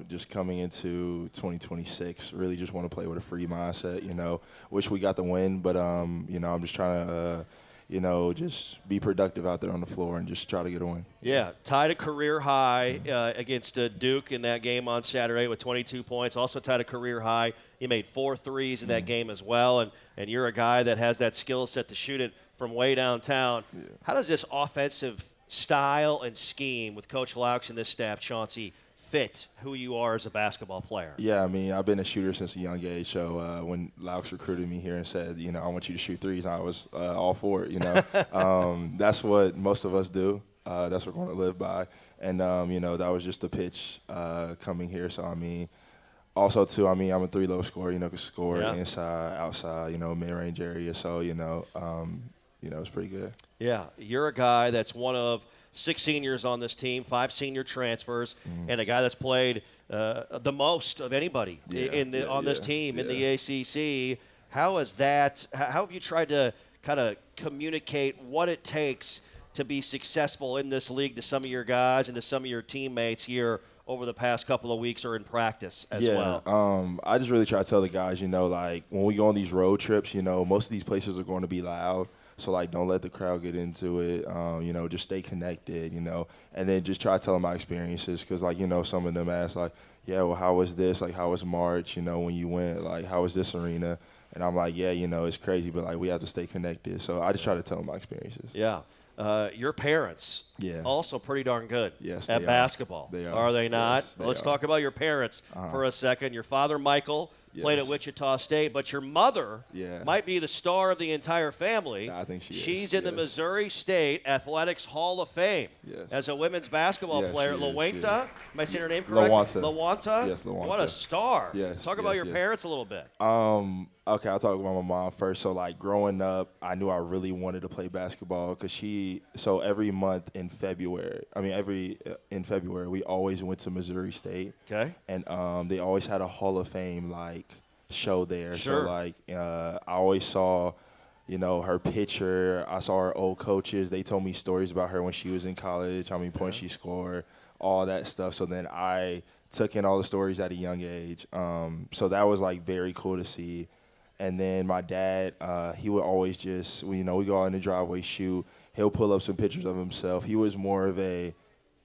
just coming into 2026, really just want to play with a free mindset, wish we got the win, but, I'm just trying to, just be productive out there on the floor and just try to get a win. Yeah, tied a career high against Duke in that game on Saturday with 22 points. Also tied a career high. He made 4 threes in that game as well, and you're a guy that has that skill set to shoot it from way downtown. Yeah. How does this offensive style and scheme with Coach Loucks and this staff, Chauncey, fit who you are as a basketball player? Yeah, I mean, I've been a shooter since a young age. So when Loucks recruited me here and said, I want you to shoot threes, I was all for it. That's what most of us do. That's what we're going to live by. And, that was just the pitch coming here. So, I mean, also, too, I'm a 3-low scorer, can score inside, outside, mid-range area. So, it's pretty good. Yeah, you're a guy that's one of 6 seniors on this team, 5 senior transfers, and a guy that's played the most of anybody on this team in the ACC. How have you tried to kind of communicate what it takes to be successful in this league to some of your guys and to some of your teammates here over the past couple of weeks or in practice as well? I just really try to tell the guys, like when we go on these road trips, most of these places are going to be loud. So, don't let the crowd get into it. Just stay connected, and then just try to tell them my experiences because, some of them ask, well, how was this? How was March, when you went? How was this arena? And I'm like, it's crazy, but, we have to stay connected. So I just try to tell them my experiences. Yeah. Your parents also pretty darn good at basketball. They are. Are they not? Yes, they Let's are. talk about your parents for a second. Your father, Michael, played at Wichita State, but your mother might be the star of the entire family. I think she is. She's in the Missouri State Athletics Hall of Fame as a women's basketball player. Lawanta, am I saying her name correct? Lawanta? Yes, Lawanta. What a star. Yes. Talk about your parents a little bit. Okay, I'll talk about my mom first. So, growing up, I knew I really wanted to play basketball because so every month in February, in February, we always went to Missouri State. Okay. And they always had a Hall of Fame, show there. Sure. So, I always saw, her picture. I saw her old coaches. They told me stories about her when she was in college, how many points she scored, all that stuff. So then I took in all the stories at a young age. So that was, very cool to see. And then my dad, he would always just, we go out in the driveway, shoot. He'll pull up some pictures of himself. He was more of a,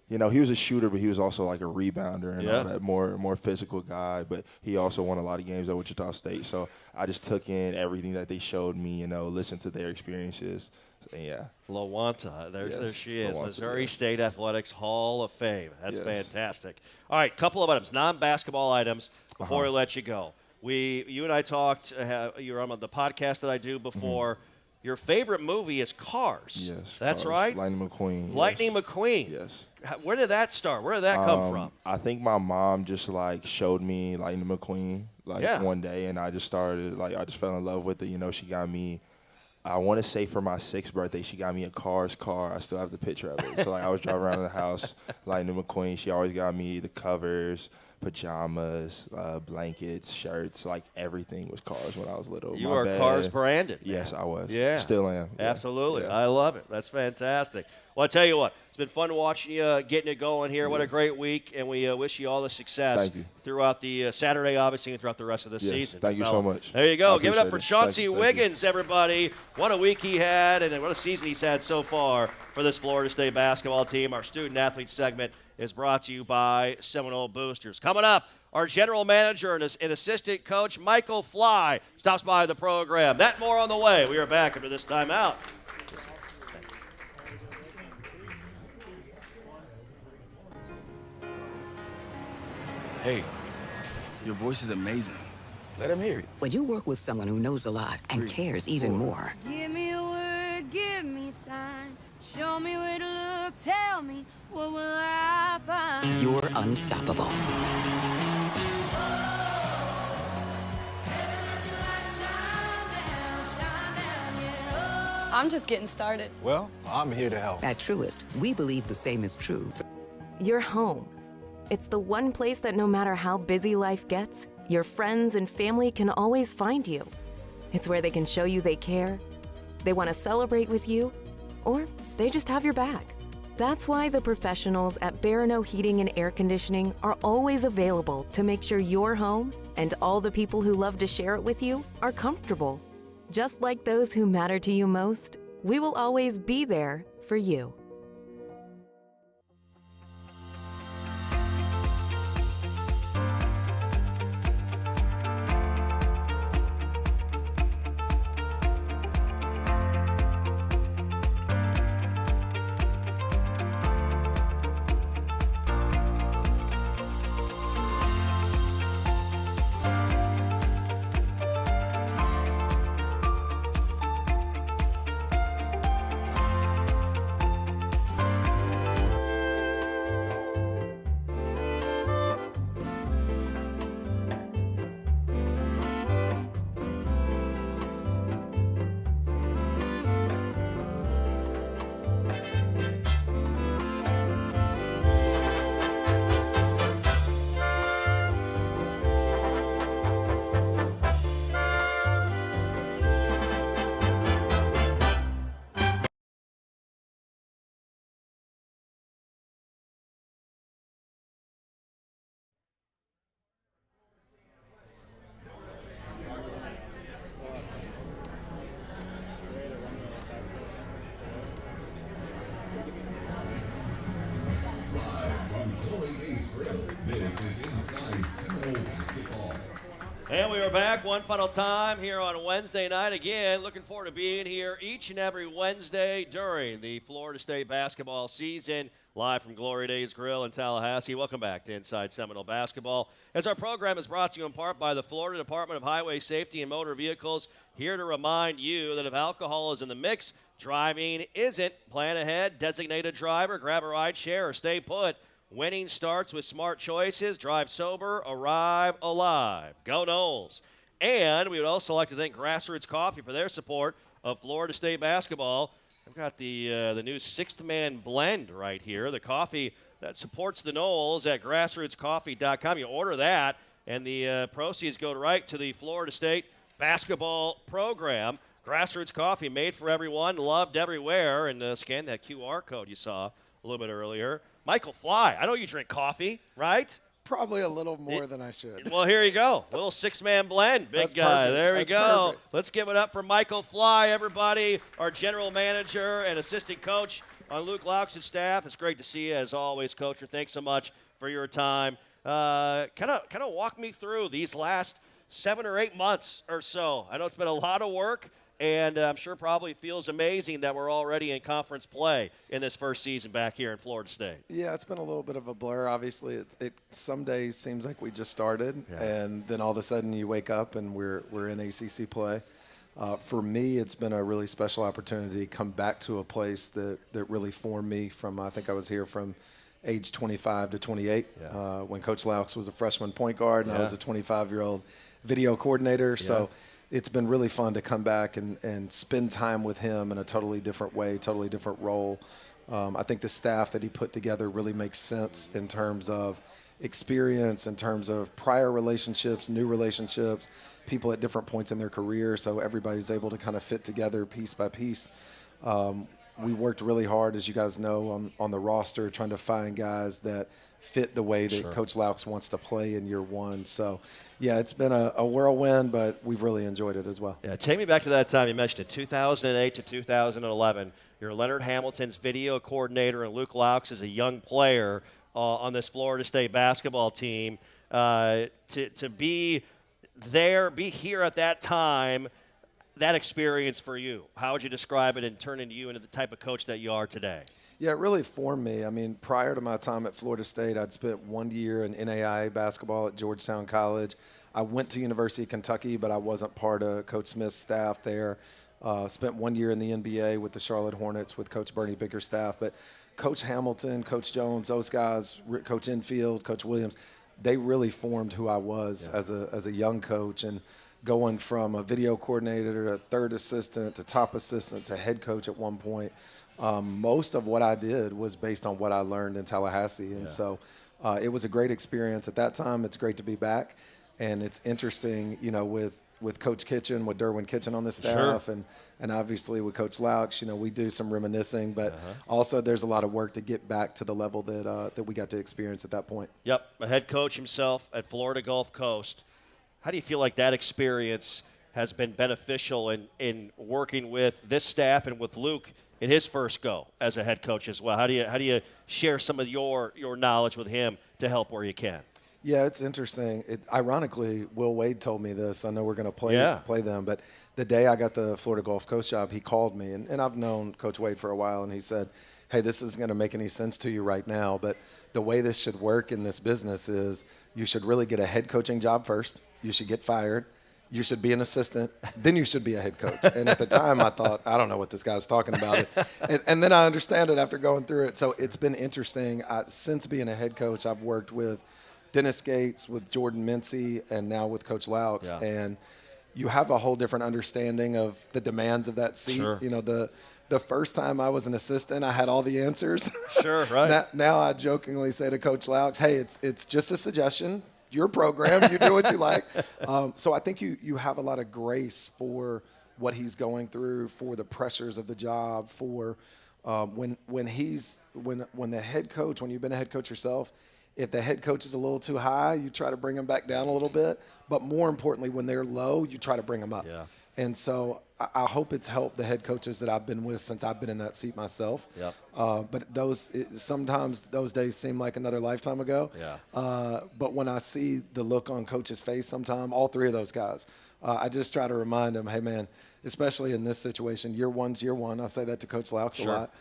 he was a shooter, but he was also a rebounder and all that, more physical guy. But he also won a lot of games at Wichita State. So I just took in everything that they showed me, listened to their experiences. And Lawanta, there she is, Lawanta, Missouri State Athletics Hall of Fame. That's fantastic. All right, couple of items, non-basketball items before we let you go. You and I talked, you were on the podcast that I do before. Your favorite movie is Cars. Yes. That's Cars. right? Lightning McQueen. Lightning McQueen. Yes. Where did that start? Where did that come from? I think my mom just showed me Lightning McQueen one day, and I just started, I just fell in love with it. She got me, I want to say for my 6th birthday, she got me a Cars car. I still have the picture of it. So I was driving around the house, Lightning McQueen. She always got me the covers, pajamas, blankets, shirts, everything was Cars when I was little. You are Cars branded. Yes, I was. Yeah. Still am. Yeah. Absolutely. Yeah. I love it. That's fantastic. Well, I tell you what, it's been fun watching you, getting it going here. What a great week, and we wish you all the success throughout the Saturday, obviously, and throughout the rest of the season. Thank you so much. There you go. I Give it up for appreciate Chauncey Thank Wiggins, everybody. What a week he had, and what a season he's had so far for this Florida State basketball team. Our student-athlete segment is brought to you by Seminole Boosters. Coming up, our general manager and assistant coach, Michael Fly, stops by the program. That and more on the way. We are back after this timeout. Hey, your voice is amazing. Let him hear it. When you work with someone who knows a lot and cares even more, Give me a word, give me a sign. Show me where to look, tell me what will I find. you're unstoppable. I'm just getting started. Well, I'm here to help. At Truist, we believe the same is true for Your home. It's the one place that no matter how busy life gets, your friends and family can always find you. It's where they can show you they care, they want to celebrate with you, or they just have your back. That's why the professionals at Barano Heating and Air Conditioning are always available to make sure your home and all the people who love to share it with you are comfortable. Just like those who matter to you most, We will always be there for you. This is Inside Seminole Basketball. And we are back one final time here on Wednesday night. Again, looking forward to being here each and every Wednesday during the Florida State basketball season, live from Glory Days Grill in Tallahassee. Welcome back to Inside Seminole Basketball. As our program is brought to you in part by the Florida Department of Highway Safety and Motor Vehicles, here to remind you that if alcohol is in the mix, driving isn't. Plan ahead, designate a driver, grab a ride share, or stay put. Winning starts with smart choices. Drive sober, arrive alive. Go Noles. And we would also like to thank Grassroots Coffee for their support of Florida State basketball. I've got the new Sixth Man blend right here, the coffee that supports the Noles at grassrootscoffee.com. You order that, and the proceeds go right to the Florida State basketball program. Grassroots Coffee, made for everyone, loved everywhere. And scan that QR code you saw a little bit earlier. Michael Fly, I know you drink coffee, right? Probably a little more than I should. Well, here you go. Little six-man blend, big That's guy. perfect. There we That's go. perfect. Let's give it up for Michael Fly, everybody, our general manager and assistant coach on Luke Loucks' staff. It's great to see you, as always, Coach. Thanks so much for your time. Kind of walk me through these last 7 or 8 months or so. I know it's been a lot of work, and I'm sure probably feels amazing that we're already in conference play in this first season back here in Florida State. Yeah, it's been a little bit of a blur. Obviously, it some days seems like we just started, and then all of a sudden you wake up and we're in ACC play. For me, it's been a really special opportunity to come back to a place that really formed me from, I think I was here from age 25 to 28 when Coach Loucks was a freshman point guard, and I was a 25-year-old video coordinator. So it's been really fun to come back and spend time with him in a totally different way, totally different role. I think the staff that he put together really makes sense in terms of experience, in terms of prior relationships, new relationships, people at different points in their career, so everybody's able to kind of fit together piece by piece. We worked really hard, as you guys know, on the roster, trying to find guys that fit the way that Coach Loucks wants to play in year one. So, yeah, it's been a whirlwind, but we've really enjoyed it as well. Yeah, take me back to that time. You mentioned it, 2008 to 2011. You're Leonard Hamilton's video coordinator, and Luke Loucks is a young player on this Florida State basketball team. To be there, be here at that time, that experience for you, how would you describe it and turn into you into the type of coach that you are today? Yeah, it really formed me. I mean, prior to my time at Florida State, I'd spent 1 year in NAIA basketball at Georgetown College. I went to University of Kentucky, but I wasn't part of Coach Smith's staff there. Spent 1 year in the NBA with the Charlotte Hornets with Coach Bernie Bickerstaff. But Coach Hamilton, Coach Jones, those guys, Coach Infield, Coach Williams, they really formed who I was as a young coach. And going from a video coordinator to third assistant to top assistant to head coach at one point, most of what I did was based on what I learned in Tallahassee. And so it was a great experience at that time. It's great to be back. And it's interesting, you know, with Coach Kitchen, with Derwin Kitchen on the staff, and obviously with Coach Loucks, you know, we do some reminiscing, but also there's a lot of work to get back to the level that we got to experience at that point. Yep, a head coach himself at Florida Gulf Coast. How do you feel like that experience has been beneficial in working with this staff and with Luke in his first go as a head coach as well. How do you share some of your knowledge with him to help where you can? Yeah, it's interesting. Ironically, Will Wade told me this. I know we're going to play them, but the day I got the Florida Gulf Coast job, he called me, and I've known Coach Wade for a while, and he said, hey, this isn't going to make any sense to you right now, but the way this should work in this business is you should really get a head coaching job first. You should get fired. You should be an assistant. Then you should be a head coach. And at the time, I thought, I don't know what this guy's talking about. And then I understand it after going through it. So it's been interesting. Since being a head coach, I've worked with Dennis Gates, with Jordan Mincy, and now with Coach Loucks. Yeah. And you have a whole different understanding of the demands of that seat. Sure. You know, the first time I was an assistant, I had all the answers. Sure, right. Now I jokingly say to Coach Loucks, hey, it's just a suggestion. Your program, you do what you like. So I think you have a lot of grace for what he's going through, for the pressures of the job, for when the head coach, when you've been a head coach yourself, if the head coach is a little too high, you try to bring them back down a little bit. But more importantly, when they're low, you try to bring them up. Yeah. And so I hope it's helped the head coaches that I've been with since I've been in that seat myself. Yep. But sometimes those days seem like another lifetime ago. Yeah. But when I see the look on Coach's face sometime, all three of those guys, I just try to remind them, hey, man, especially in this situation, year one's year one. I say that to Coach Loucks a lot.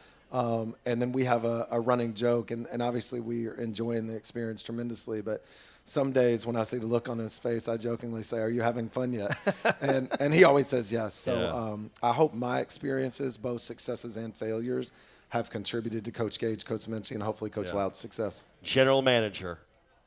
And then we have a running joke, and obviously we are enjoying the experience tremendously. But some days when I see the look on his face, I jokingly say, are you having fun yet? and he always says yes. So I hope my experiences, both successes and failures, have contributed to Coach Gage, Coach Mincy, and hopefully Coach Loucks' success. General manager.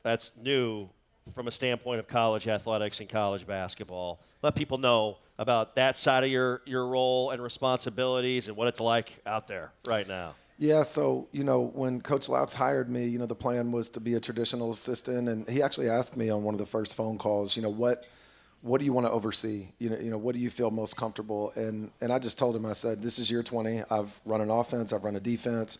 That's new from a standpoint of college athletics and college basketball. Let people know about that side of your role and responsibilities and what it's like out there right now. Yeah, so, when Coach Loucks hired me, the plan was to be a traditional assistant, and he actually asked me on one of the first phone calls, what do you want to oversee? What do you feel most comfortable? And I just told him, I said, this is year 20. I've run an offense, I've run a defense,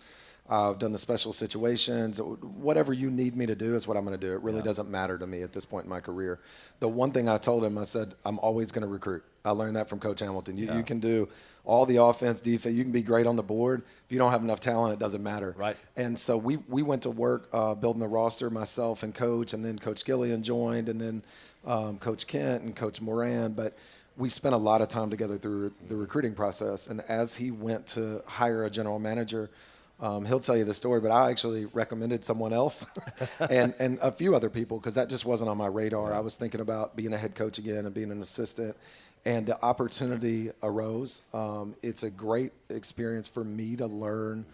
I've done the special situations. Whatever you need me to do is what I'm going to do. It really doesn't matter to me at this point in my career. The one thing I told him, I said, I'm always going to recruit. I learned that from Coach Hamilton. You can do all the offense, defense. You can be great on the board. If you don't have enough talent, it doesn't matter. Right. And so we went to work building the roster, myself and Coach, and then Coach Gillian joined, and then Coach Kent and Coach Moran. But we spent a lot of time together through the recruiting process. And as he went to hire a general manager, he'll tell you the story, but I actually recommended someone else and a few other people because that just wasn't on my radar. I was thinking about being a head coach again and being an assistant, and the opportunity arose. It's a great experience for me to learn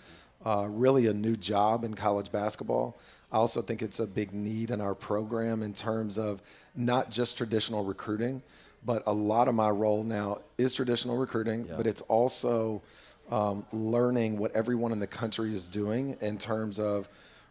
really a new job in college basketball. I also think it's a big need in our program in terms of not just traditional recruiting, but a lot of my role now is traditional recruiting, but it's also learning what everyone in the country is doing in terms of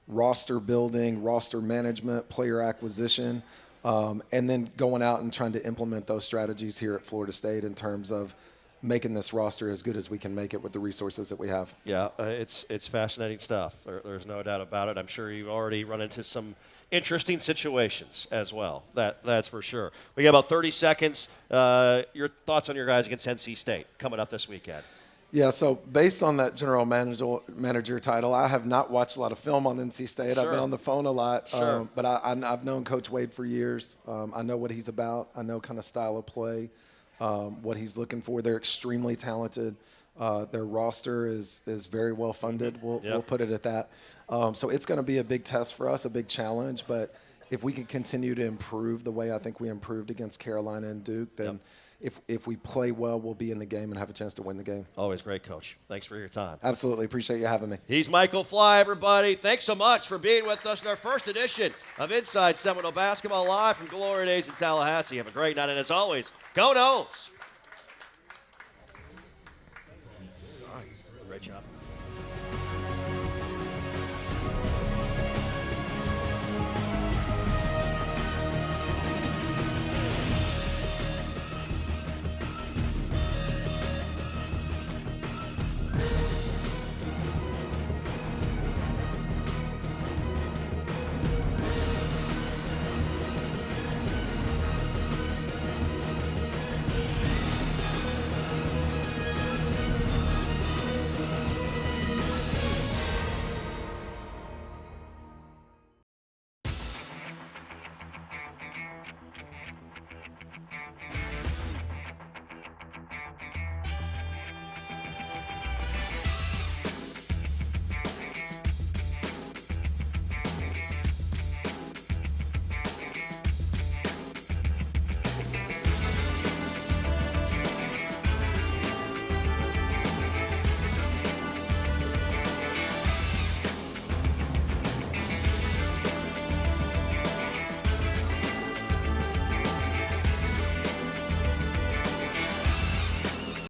roster building, roster management, player acquisition, and then going out and trying to implement those strategies here at Florida State in terms of making this roster as good as we can make it with the resources that we have. Yeah, it's fascinating stuff. There's no doubt about it. I'm sure you've already run into some interesting situations as well. That's for sure. We got about 30 seconds. Your thoughts on your guys against NC State coming up this weekend? Yeah, so based on that general manager title, I have not watched a lot of film on NC State. Sure. I've been on the phone a lot, Sure. But I've known Coach Wade for years. I know what he's about. I know kind of style of play, what he's looking for. They're extremely talented. Their roster is very well funded. We'll put it at that. So it's going to be a big test for us, a big challenge. But if we can continue to improve the way I think we improved against Carolina and Duke, then if we play well, we'll be in the game and have a chance to win the game. Always great, Coach. Thanks for your time. Absolutely. Appreciate you having me. He's Michael Fly, everybody. Thanks so much for being with us in our first edition of Inside Seminole Basketball live from Glory Days in Tallahassee. Have a great night, and as always, go Noles!